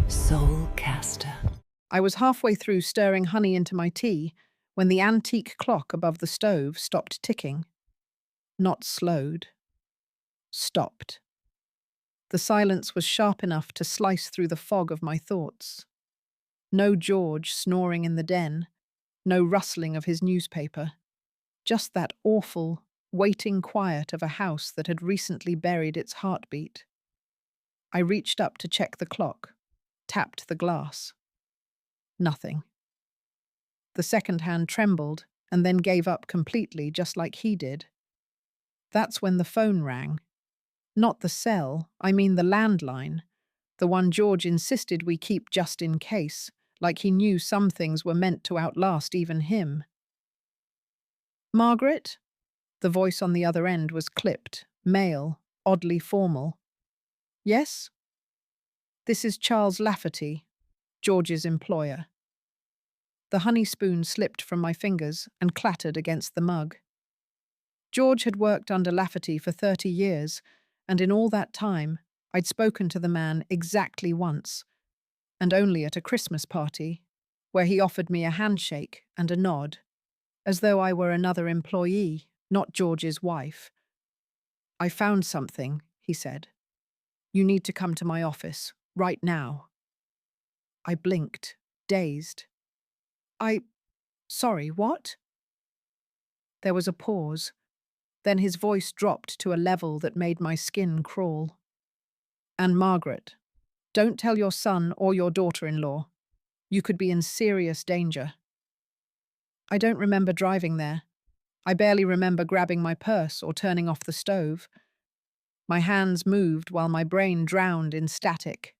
Soulcaster. I was halfway through stirring honey into my tea when the antique clock above the stove stopped ticking. Not slowed. Stopped. The silence was sharp enough to slice through the fog of my thoughts. No George snoring in the den, no rustling of his newspaper. Just that awful, waiting quiet of a house that had recently buried its heartbeat. I reached up to check the clock, tapped the glass. Nothing. The second hand trembled and then gave up completely, just like he did. That's when the phone rang. Not the cell, I mean the landline, the one George insisted we keep just in case, like he knew some things were meant to outlast even him. Margaret? The voice on the other end was clipped, male, oddly formal. Yes? This is Charles Lafferty, George's employer. The honey spoon slipped from my fingers and clattered against the mug. George had worked under Lafferty for 30 years, and in all that time, I'd spoken to the man exactly once, and only at a Christmas party, where he offered me a handshake and a nod, as though I were another employee, not George's wife. I found something, he said. You need to come to my office, right now. I blinked, dazed. Sorry, what? There was a pause. Then his voice dropped to a level that made my skin crawl. And Margaret, don't tell your son or your daughter-in-law. You could be in serious danger. I don't remember driving there. I barely remember grabbing my purse or turning off the stove. My hands moved while my brain drowned in static.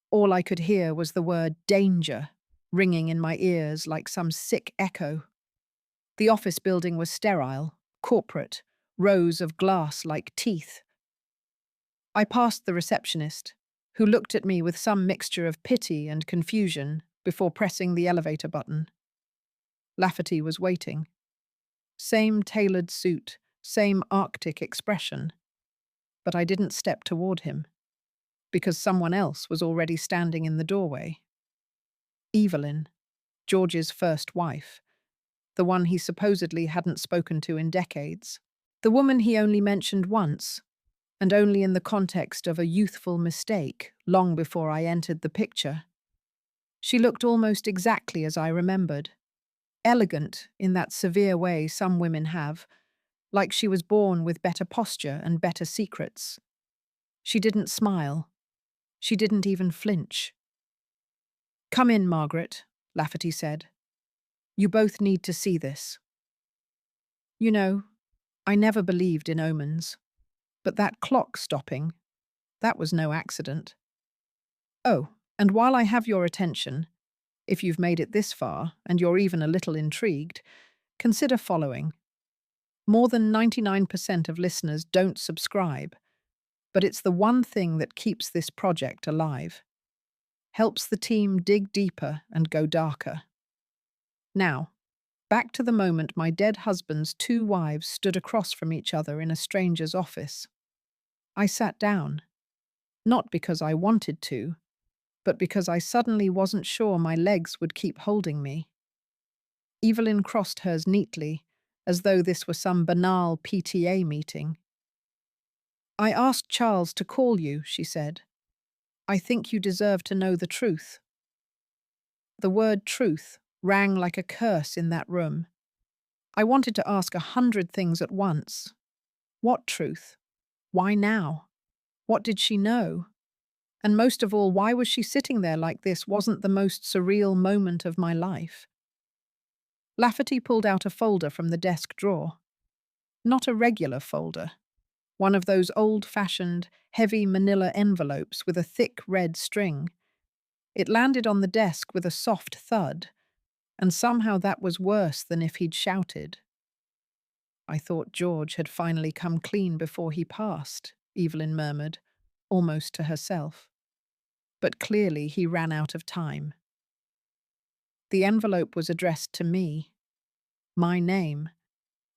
All I could hear was the word danger ringing in my ears like some sick echo. The office building was sterile, corporate, rows of glass like teeth. I passed the receptionist, who looked at me with some mixture of pity and confusion before pressing the elevator button. Lafferty was waiting. Same tailored suit, same Arctic expression. But I didn't step toward him, because someone else was already standing in the doorway. Evelyn, George's first wife, the one he supposedly hadn't spoken to in decades. The woman he only mentioned once, and only in the context of a youthful mistake long before I entered the picture. She looked almost exactly as I remembered, elegant in that severe way some women have, like she was born with better posture and better secrets. She didn't smile. She didn't even flinch. Come in, Margaret, Lafferty said. You both need to see this. You know, I never believed in omens. But that clock stopping, that was no accident. Oh, and while I have your attention, if you've made it this far and you're even a little intrigued, consider following. More than 99% of listeners don't subscribe, but it's the one thing that keeps this project alive. Helps the team dig deeper and go darker. Now, back to the moment my dead husband's two wives stood across from each other in a stranger's office. I sat down, not because I wanted to, but because I suddenly wasn't sure my legs would keep holding me. Evelyn crossed hers neatly, as though this were some banal PTA meeting. I asked Charles to call you, she said. I think you deserve to know the truth. The word truth rang like a curse in that room. I wanted to ask 100 things at once. What truth? Why now? What did she know? And most of all, why was she sitting there like this wasn't the most surreal moment of my life? Lafferty pulled out a folder from the desk drawer. Not a regular folder. One of those old-fashioned, heavy manila envelopes with a thick red string. It landed on the desk with a soft thud, and somehow that was worse than if he'd shouted. I thought George had finally come clean before he passed, Evelyn murmured, almost to herself. But clearly he ran out of time. The envelope was addressed to me, my name,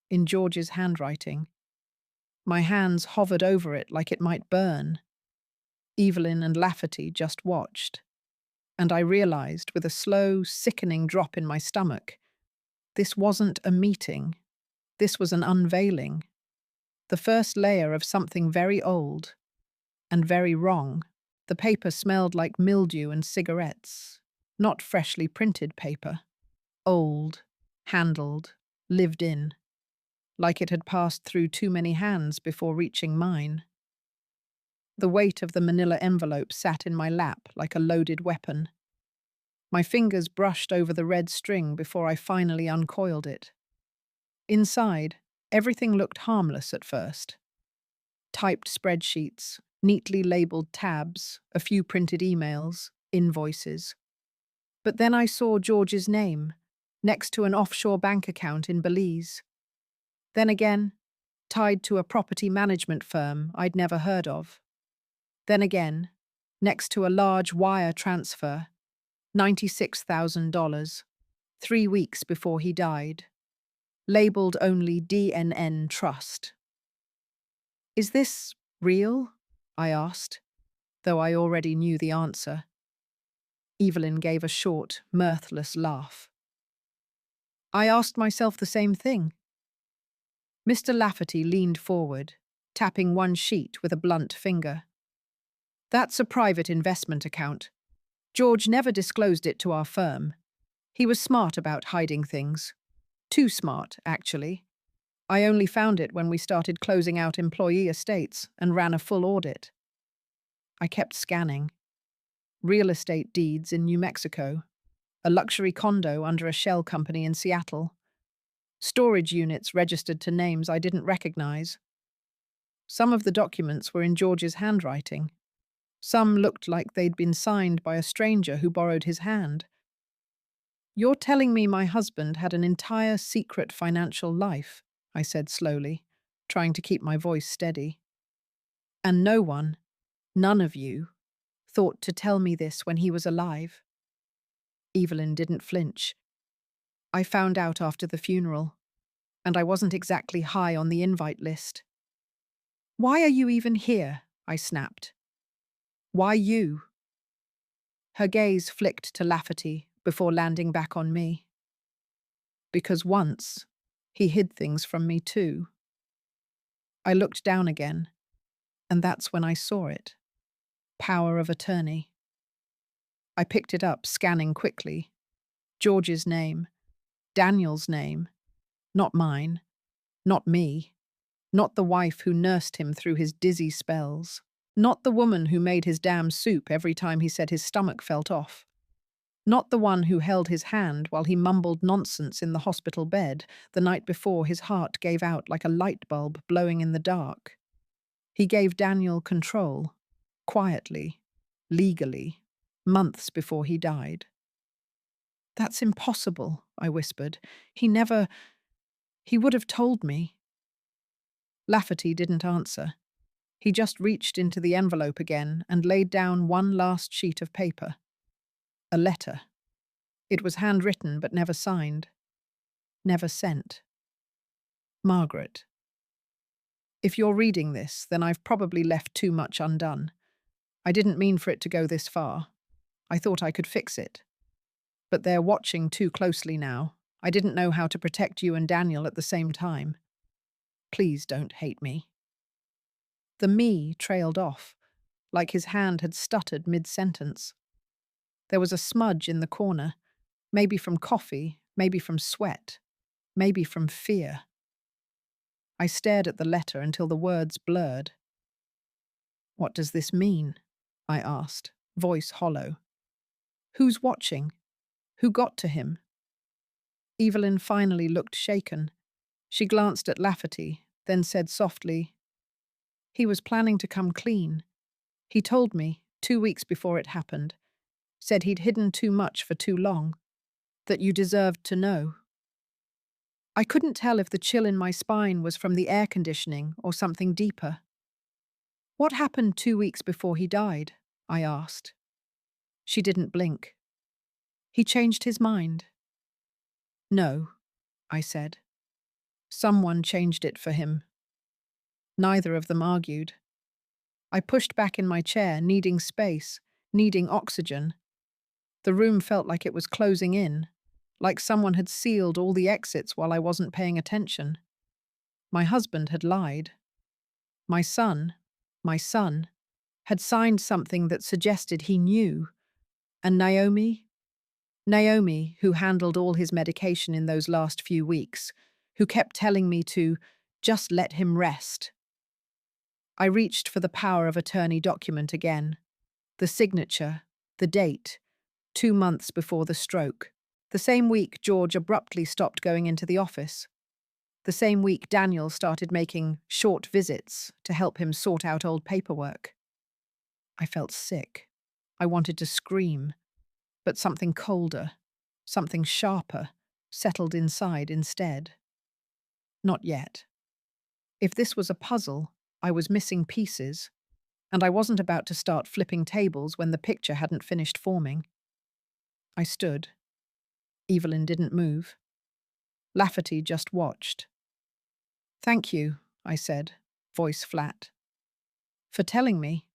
in George's handwriting. My hands hovered over it like it might burn. Evelyn and Lafferty just watched. and I realized, with a slow, sickening drop in my stomach, this wasn't a meeting. This was an unveiling. The first layer of something very old and very wrong. The paper smelled like mildew and cigarettes. Not freshly printed paper. Old, handled, lived in. Like it had passed through too many hands before reaching mine. The weight of the manila envelope sat in my lap like a loaded weapon. My fingers brushed over the red string before I finally uncoiled it. Inside, everything looked harmless at first. Typed spreadsheets, neatly labeled tabs, a few printed emails, invoices. But then I saw George's name, next to an offshore bank account in Belize. Then again, tied to a property management firm I'd never heard of. Then again, next to a large wire transfer, $96,000, 3 weeks before he died. Labeled only DNN Trust. Is this real? I asked, though I already knew the answer. Evelyn gave a short, mirthless laugh. I asked myself the same thing. Mr. Lafferty leaned forward, tapping one sheet with a blunt finger. That's a private investment account. George never disclosed it to our firm. He was smart about hiding things. Too smart, actually. I only found it when we started closing out employee estates and ran a full audit. I kept scanning. Real estate deeds in New Mexico, a luxury condo under a shell company in Seattle, storage units registered to names I didn't recognize. Some of the documents were in George's handwriting. Some looked like they'd been signed by a stranger who borrowed his hand. You're telling me my husband had an entire secret financial life, I said slowly, trying to keep my voice steady. And no one, none of you, thought to tell me this when he was alive. Evelyn didn't flinch. I found out after the funeral, and I wasn't exactly high on the invite list. Why are you even here? I snapped. Why you? Her gaze flicked to Lafferty before landing back on me. Because once, he hid things from me too. I looked down again, and that's when I saw it. Power of attorney. I picked it up, scanning quickly. George's name. Daniel's name. Not mine. Not me. Not the wife who nursed him through his dizzy spells. Not the woman who made his damn soup every time he said his stomach felt off. Not the one who held his hand while he mumbled nonsense in the hospital bed the night before his heart gave out like a light bulb blowing in the dark. He gave Daniel control, quietly, legally, months before he died. That's impossible, I whispered. He would have told me. Lafferty didn't answer. He just reached into the envelope again and laid down one last sheet of paper. A letter. It was handwritten but never signed. Never sent. Margaret. If you're reading this, then I've probably left too much undone. I didn't mean for it to go this far. I thought I could fix it. But they're watching too closely now. I didn't know how to protect you and Daniel at the same time. Please don't hate me. The me trailed off, like his hand had stuttered mid-sentence. There was a smudge in the corner, maybe from coffee, maybe from sweat, maybe from fear. I stared at the letter until the words blurred. What does this mean? I asked, voice hollow. Who's watching? Who got to him? Evelyn finally looked shaken. She glanced at Lafferty, then said softly, He was planning to come clean. He told me, 2 weeks before it happened, said he'd hidden too much for too long, that you deserved to know. I couldn't tell if the chill in my spine was from the air conditioning or something deeper. What happened 2 weeks before he died? I asked. She didn't blink. He changed his mind. No, I said. Someone changed it for him. Neither of them argued. I pushed back in my chair, needing space, needing oxygen. The room felt like it was closing in, like someone had sealed all the exits while I wasn't paying attention. My husband had lied. My son, my son, had signed something that suggested he knew. And Naomi, who handled all his medication in those last few weeks, who kept telling me to just let him rest. I reached for the power of attorney document again. The signature, the date, 2 months before the stroke. The same week George abruptly stopped going into the office. The same week Daniel started making short visits to help him sort out old paperwork. I felt sick. I wanted to scream, but something colder, something sharper, settled inside instead. Not yet. If this was a puzzle, I was missing pieces, and I wasn't about to start flipping tables when the picture hadn't finished forming. I stood. Evelyn didn't move. Lafferty just watched. "Thank you," I said, voice flat, "for telling me."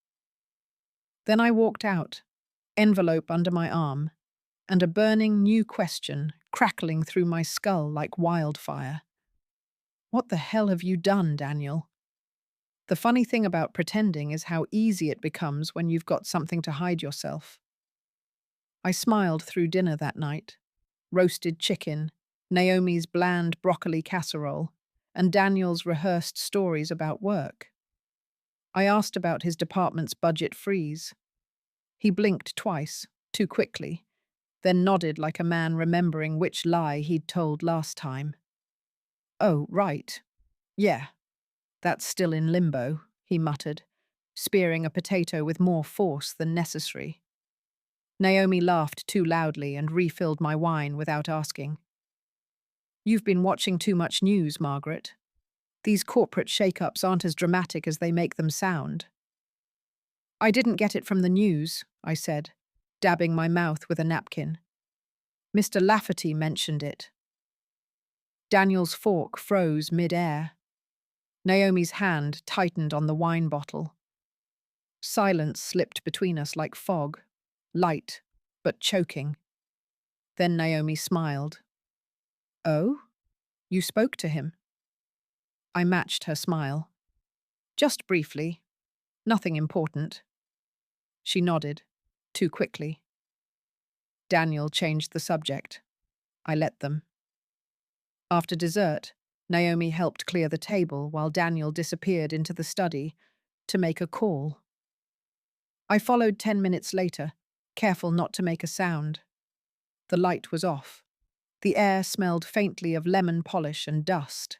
Then I walked out, envelope under my arm, and a burning new question crackling through my skull like wildfire. "What the hell have you done, Daniel?" The funny thing about pretending is how easy it becomes when you've got something to hide yourself. I smiled through dinner that night. Roasted chicken, Naomi's bland broccoli casserole, and Daniel's rehearsed stories about work. I asked about his department's budget freeze. He blinked twice, too quickly, then nodded like a man remembering which lie he'd told last time. "Oh, right. Yeah, that's still in limbo," he muttered, spearing a potato with more force than necessary. Naomi laughed too loudly and refilled my wine without asking. "You've been watching too much news, Margaret. These corporate shake-ups aren't as dramatic as they make them sound." "I didn't get it from the news," I said, dabbing my mouth with a napkin. "Mr. Lafferty mentioned it." Daniel's fork froze mid-air. Naomi's hand tightened on the wine bottle. Silence slipped between us like fog, light, but choking. Then Naomi smiled. "Oh? You spoke to him?" I matched her smile. "Just briefly. Nothing important." She nodded, too quickly. Daniel changed the subject. I let them. After dessert, Naomi helped clear the table while Daniel disappeared into the study to make a call. I followed 10 minutes later, careful not to make a sound. The light was off. The air smelled faintly of lemon polish and dust.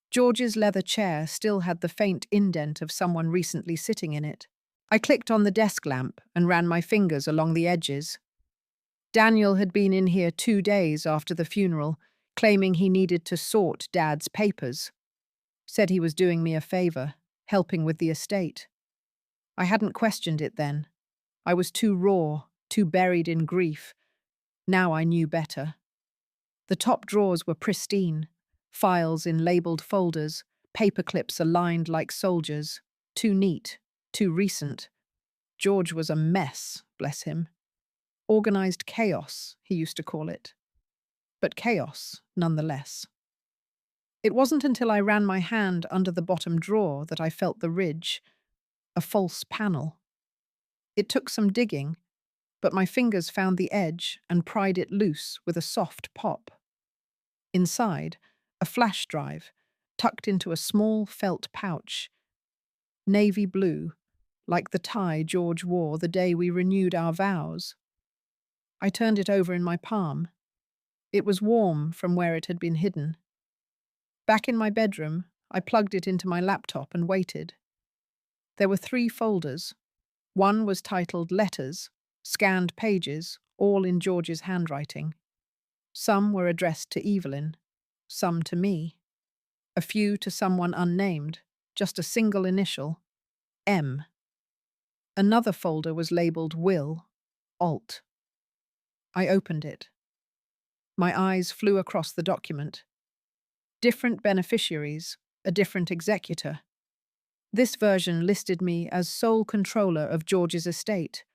George's leather chair still had the faint indent of someone recently sitting in it. I clicked on the desk lamp and ran my fingers along the edges. Daniel had been in here 2 days after the funeral, claiming he needed to sort Dad's papers. Said he was doing me a favor, helping with the estate. I hadn't questioned it then. I was too raw, too buried in grief. Now I knew better. The top drawers were pristine, files in labeled folders, paper clips aligned like soldiers. Too neat, too recent. George was a mess, bless him. Organized chaos, he used to call it. But chaos, nonetheless. It wasn't until I ran my hand under the bottom drawer that I felt the ridge, a false panel. It took some digging, but my fingers found the edge and pried it loose with a soft pop. Inside, a flash drive, tucked into a small felt pouch. Navy blue, like the tie George wore the day we renewed our vows. I turned it over in my palm. It was warm from where it had been hidden. Back in my bedroom, I plugged it into my laptop and waited. There were 3 folders. One was titled Letters, scanned pages, all in George's handwriting. Some were addressed to Evelyn, some to me. A few to someone unnamed, just a single initial, M. Another folder was labeled Will, Alt. I opened it. My eyes flew across the document. Different beneficiaries, a different executor. This version listed me as sole controller of George's estate.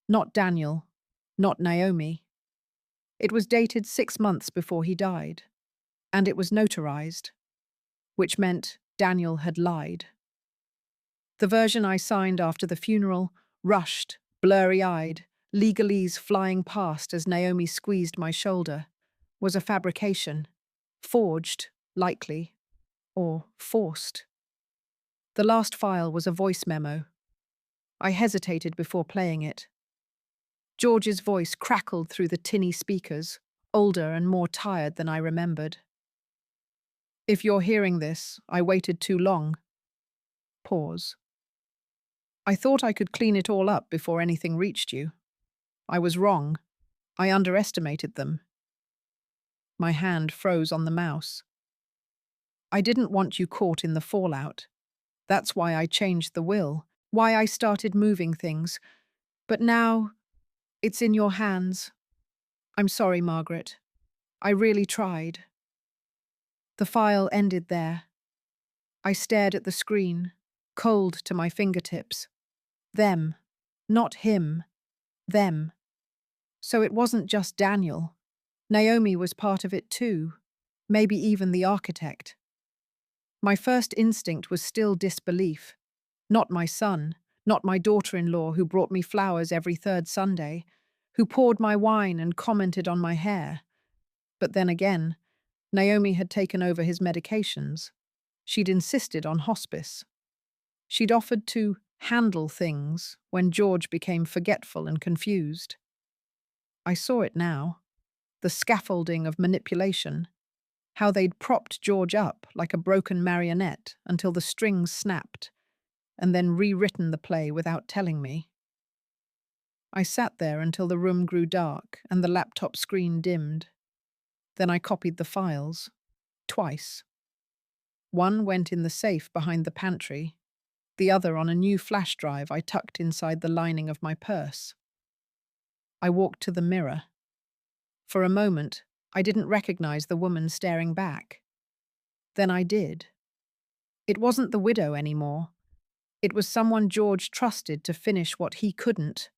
Not Daniel, not Naomi. It was dated 6 months before he died, and it was notarized, which meant Daniel had lied. The version I signed after the funeral, rushed, blurry-eyed, legalese flying past as Naomi squeezed my shoulder, was a fabrication, forged, likely, or forced. The last file was a voice memo. I hesitated before playing it. George's voice crackled through the tinny speakers, older and more tired than I remembered. If you're hearing this, I waited too long. Pause. I thought I could clean it all up before anything reached you. I was wrong. I underestimated them. My hand froze on the mouse. I didn't want you caught in the fallout. That's why I changed the will, why I started moving things. But now, it's in your hands. I'm sorry, Margaret. I really tried. The file ended there. I stared at the screen, cold to my fingertips. Them. Not him. Them. So it wasn't just Daniel. Naomi was part of it too. Maybe even the architect. My first instinct was still disbelief. Not my son, not my daughter-in-law who brought me flowers every third Sunday, who poured my wine and commented on my hair. But then again, Naomi had taken over his medications. She'd insisted on hospice. She'd offered to handle things when George became forgetful and confused. I saw it now. The scaffolding of manipulation. How they'd propped George up like a broken marionette until the strings snapped, and then rewritten the play without telling me. I sat there until the room grew dark and the laptop screen dimmed. Then I copied the files. Twice. One went in the safe behind the pantry, the other on a new flash drive I tucked inside the lining of my purse. I walked to the mirror. For a moment, I didn't recognize the woman staring back. Then I did. It wasn't the widow anymore. It was someone George trusted to finish what he couldn't,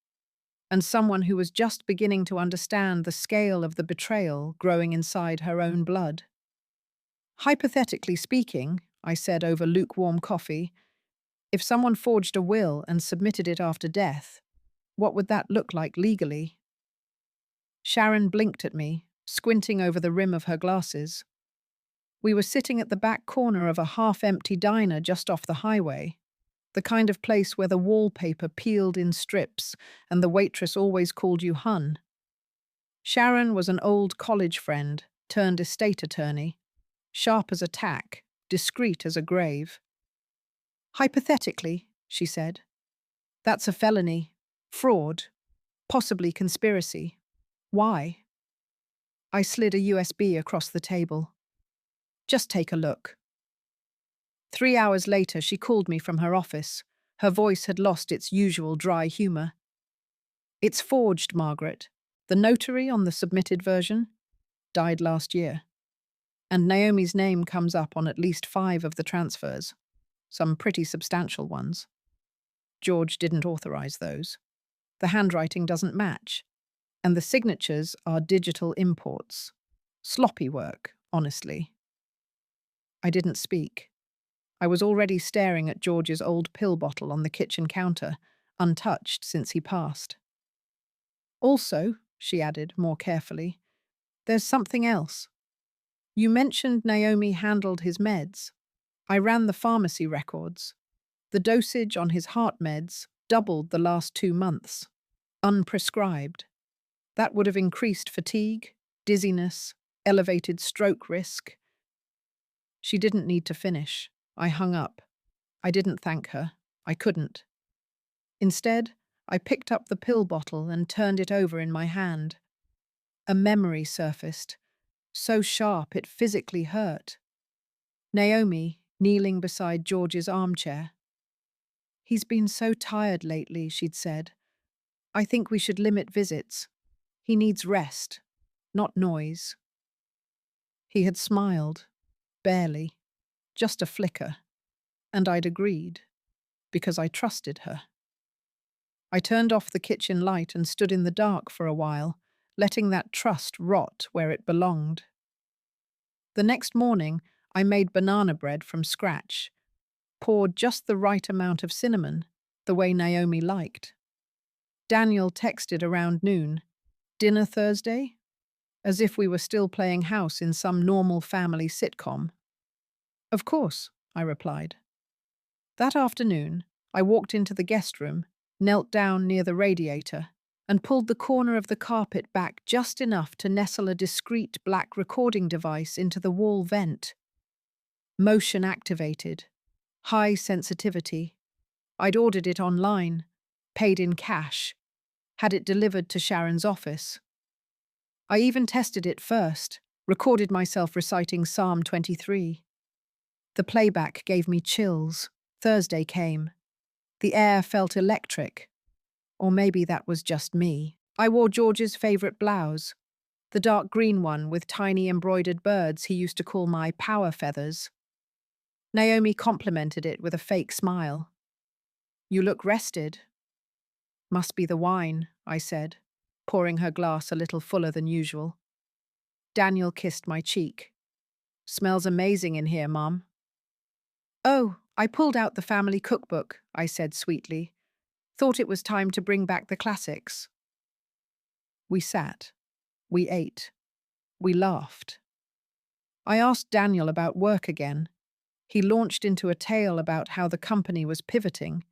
and someone who was just beginning to understand the scale of the betrayal growing inside her own blood. Hypothetically speaking, I said over lukewarm coffee, if someone forged a will and submitted it after death, what would that look like legally? Sharon blinked at me, squinting over the rim of her glasses. We were sitting at the back corner of a half-empty diner just off the highway, the kind of place where the wallpaper peeled in strips and the waitress always called you hun. Sharon was an old college friend turned estate attorney, sharp as a tack, discreet as a grave. Hypothetically, she said, that's a felony, fraud, possibly conspiracy. Why? I slid a USB across the table. Just take a look. 3 hours later, she called me from her office. Her voice had lost its usual dry humor. It's forged, Margaret. The notary on the submitted version died last year. And Naomi's name comes up on at least 5 of the transfers, some pretty substantial ones. George didn't authorize those. The handwriting doesn't match. And the signatures are digital imports. Sloppy work, honestly. I didn't speak. I was already staring at George's old pill bottle on the kitchen counter, untouched since he passed. Also, she added more carefully, there's something else. You mentioned Naomi handled his meds. I ran the pharmacy records. The dosage on his heart meds doubled the last 2 months. Unprescribed. That would have increased fatigue, dizziness, elevated stroke risk. She didn't need to finish. I hung up. I didn't thank her. I couldn't. Instead, I picked up the pill bottle and turned it over in my hand. A memory surfaced, so sharp it physically hurt. Naomi, kneeling beside George's armchair. He's been so tired lately, she'd said. I think we should limit visits. He needs rest, not noise. He had smiled, barely, just a flicker, and I'd agreed, because I trusted her. I turned off the kitchen light and stood in the dark for a while, letting that trust rot where it belonged. The next morning, I made banana bread from scratch, poured just the right amount of cinnamon, the way Naomi liked. Daniel texted around noon, "Dinner Thursday?" As if we were still playing house in some normal family sitcom. "Of course," I replied. That afternoon, I walked into the guest room, knelt down near the radiator, and pulled the corner of the carpet back just enough to nestle a discreet black recording device into the wall vent. Motion activated. High sensitivity. I'd ordered it online, paid in cash, had it delivered to Sharon's office. I even tested it first, recorded myself reciting Psalm 23. The playback gave me chills. Thursday came. The air felt electric. Or maybe that was just me. I wore George's favourite blouse, the dark green one with tiny embroidered birds he used to call my power feathers. Naomi complimented it with a fake smile. "You look rested." "Must be the wine," I said, pouring her glass a little fuller than usual. Daniel kissed my cheek. "Smells amazing in here, Mom." "Oh, I pulled out the family cookbook," I said sweetly. "Thought it was time to bring back the classics." We sat. We ate. We laughed. I asked Daniel about work again. He launched into a tale about how the company was pivoting.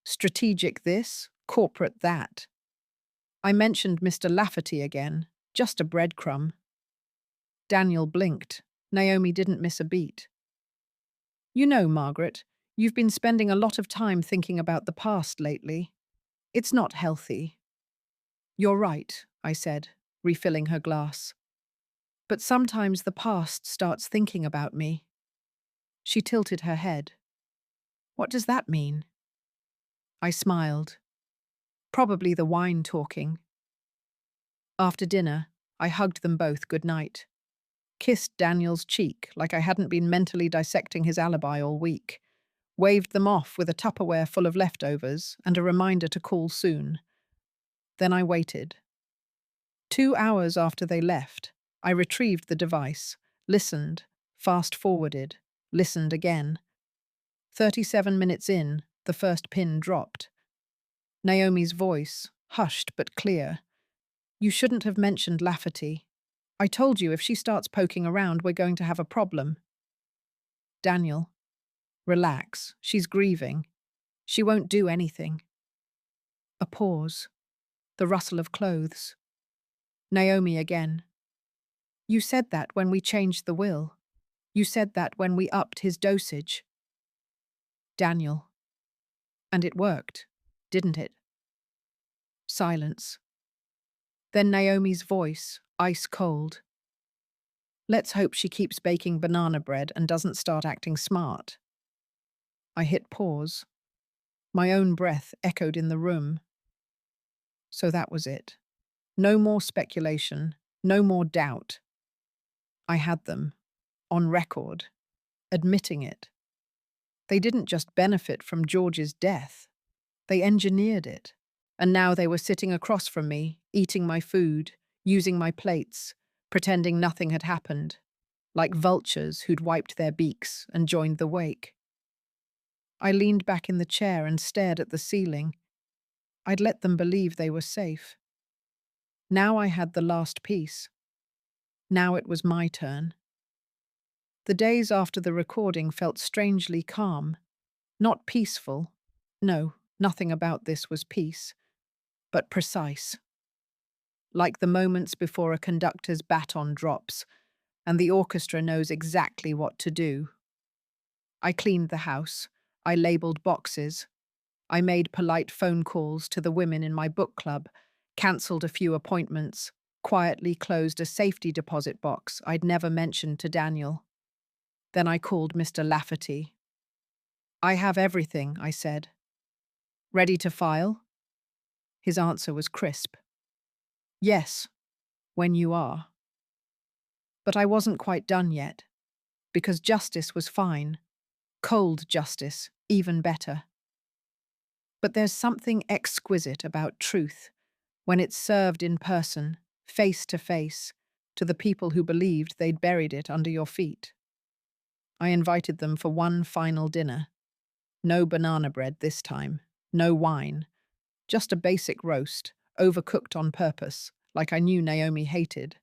Strategic this, corporate that. I mentioned Mr. Lafferty again, just a breadcrumb. Daniel blinked. Naomi didn't miss a beat. "You know, Margaret, you've been spending a lot of time thinking about the past lately. It's not healthy." "You're right," I said, refilling her glass. "But sometimes the past starts thinking about me." She tilted her head. "What does that mean?" I smiled. "Probably the wine talking." After dinner, I hugged them both good night. Kissed Daniel's cheek like I hadn't been mentally dissecting his alibi all week. Waved them off with a Tupperware full of leftovers and a reminder to call soon. Then I waited. 2 hours after they left, I retrieved the device, listened, fast-forwarded, listened again. 37 minutes in, the first pin dropped. Naomi's voice, hushed but clear. "You shouldn't have mentioned Lafferty. I told you if she starts poking around, we're going to have a problem." Daniel, "Relax, she's grieving. She won't do anything." A pause. The rustle of clothes. Naomi again. "You said that when we changed the will. You said that when we upped his dosage." Daniel. "And it worked, didn't it?" Silence. Then Naomi's voice, ice cold. "Let's hope she keeps baking banana bread and doesn't start acting smart." I hit pause. My own breath echoed in the room. So that was it. No more speculation, no more doubt. I had them, on record, admitting it. They didn't just benefit from George's death. They engineered it. And now they were sitting across from me, eating my food, using my plates, pretending nothing had happened, like vultures who'd wiped their beaks and joined the wake. I leaned back in the chair and stared at the ceiling. I'd let them believe they were safe. Now I had the last piece. Now it was my turn. The days after the recording felt strangely calm. Not peaceful. No, nothing about this was peace. But precise. Like the moments before a conductor's baton drops, and the orchestra knows exactly what to do. I cleaned the house. I labelled boxes. I made polite phone calls to the women in my book club, cancelled a few appointments, quietly closed a safety deposit box I'd never mentioned to Daniel. Then I called Mr. Lafferty. "I have everything," I said. "Ready to file?" His answer was crisp. "Yes, when you are." But I wasn't quite done yet, because justice was fine. Cold justice, even better. But there's something exquisite about truth when it's served in person, face to face, to the people who believed they'd buried it under your feet. I invited them for one final dinner. No banana bread this time, no wine, just a basic roast, overcooked on purpose, like I knew Naomi hated.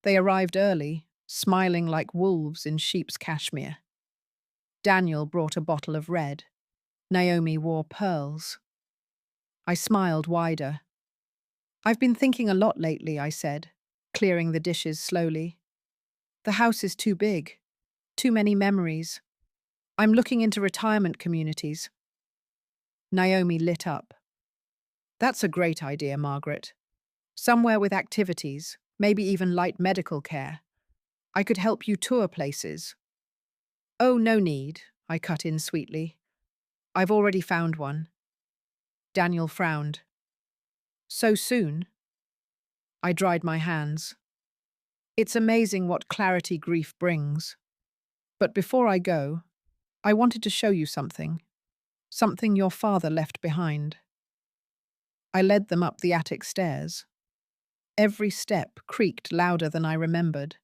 They arrived early, smiling like wolves in sheep's cashmere. Daniel brought a bottle of red. Naomi wore pearls. I smiled wider. "I've been thinking a lot lately," I said, clearing the dishes slowly. "The house is too big. Too many memories. I'm looking into retirement communities." Naomi lit up. "That's a great idea, Margaret. Somewhere with activities, maybe even light medical care. I could help you tour places." "Oh, no need," I cut in sweetly. "I've already found one." Daniel frowned. "So soon?" I dried my hands. It's amazing what clarity grief brings. But before I go, I wanted to show you something. Something your father left behind. I led them up the attic stairs. Every step creaked louder than I remembered.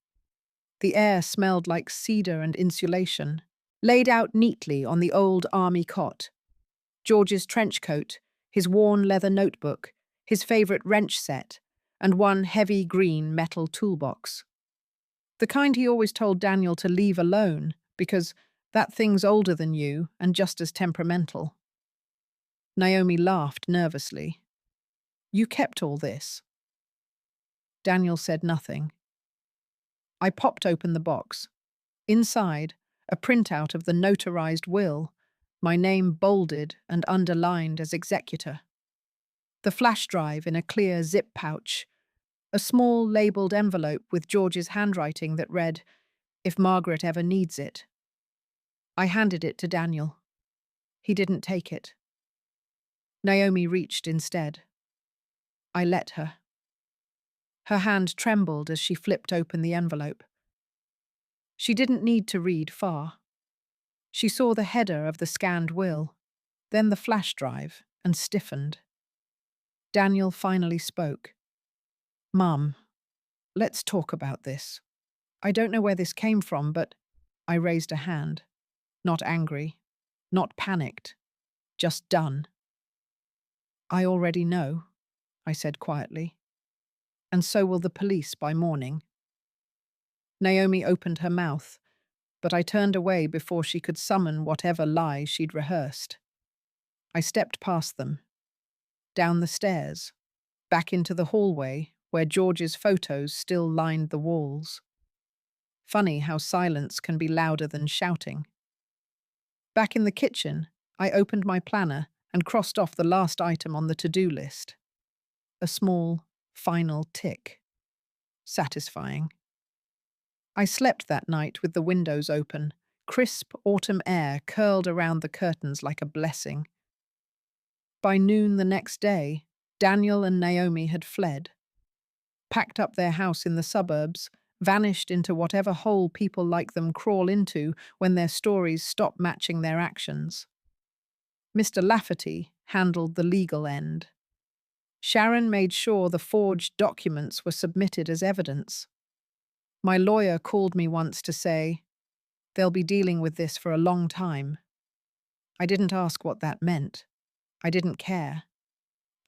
The air smelled like cedar and insulation, laid out neatly on the old army cot. George's trench coat, his worn leather notebook, his favourite wrench set, and one heavy green metal toolbox. The kind he always told Daniel to leave alone, because that thing's older than you and just as temperamental. Naomi laughed nervously. "You kept all this?" Daniel said nothing. I popped open the box. Inside, a printout of the notarized will, my name bolded and underlined as executor. The flash drive in a clear zip pouch, a small labelled envelope with George's handwriting that read, "If Margaret ever needs it." I handed it to Daniel. He didn't take it. Naomi reached instead. I let her. Her hand trembled as she flipped open the envelope. She didn't need to read far. She saw the header of the scanned will, then the flash drive, and stiffened. Daniel finally spoke. "Mum, let's talk about this. I don't know where this came from, but—" I raised a hand. Not angry, not panicked, just done. "I already know," I said quietly. "And so will the police by morning." Naomi opened her mouth, but I turned away before she could summon whatever lie she'd rehearsed. I stepped past them, down the stairs, back into the hallway where George's photos still lined the walls. Funny how silence can be louder than shouting. Back in the kitchen, I opened my planner and crossed off the last item on the to-do list. A small, final tick. Satisfying. I slept that night with the windows open. Crisp autumn air curled around the curtains like a blessing. By noon the next day, Daniel and Naomi had fled, packed up their house in the suburbs, vanished into whatever hole people like them crawl into when their stories stop matching their actions. Mr. Lafferty handled the legal end. Sharon made sure the forged documents were submitted as evidence. My lawyer called me once to say, "They'll be dealing with this for a long time." I didn't ask what that meant. I didn't care.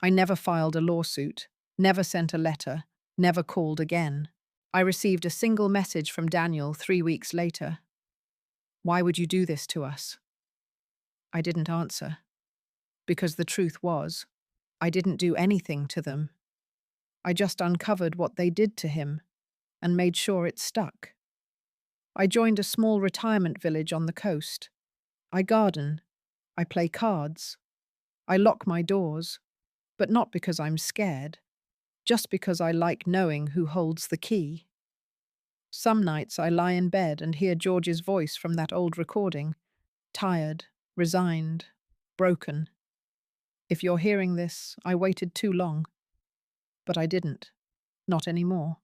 I never filed a lawsuit, never sent a letter, never called again. I received a single message from Daniel 3 weeks later. "Why would you do this to us?" I didn't answer. Because the truth was, I didn't do anything to them. I just uncovered what they did to him and made sure it stuck. I joined a small retirement village on the coast. I garden. I play cards. I lock my doors, but not because I'm scared, just because I like knowing who holds the key. Some nights I lie in bed and hear George's voice from that old recording, tired, resigned, broken. If you're hearing this, I waited too long. But I didn't. Not anymore.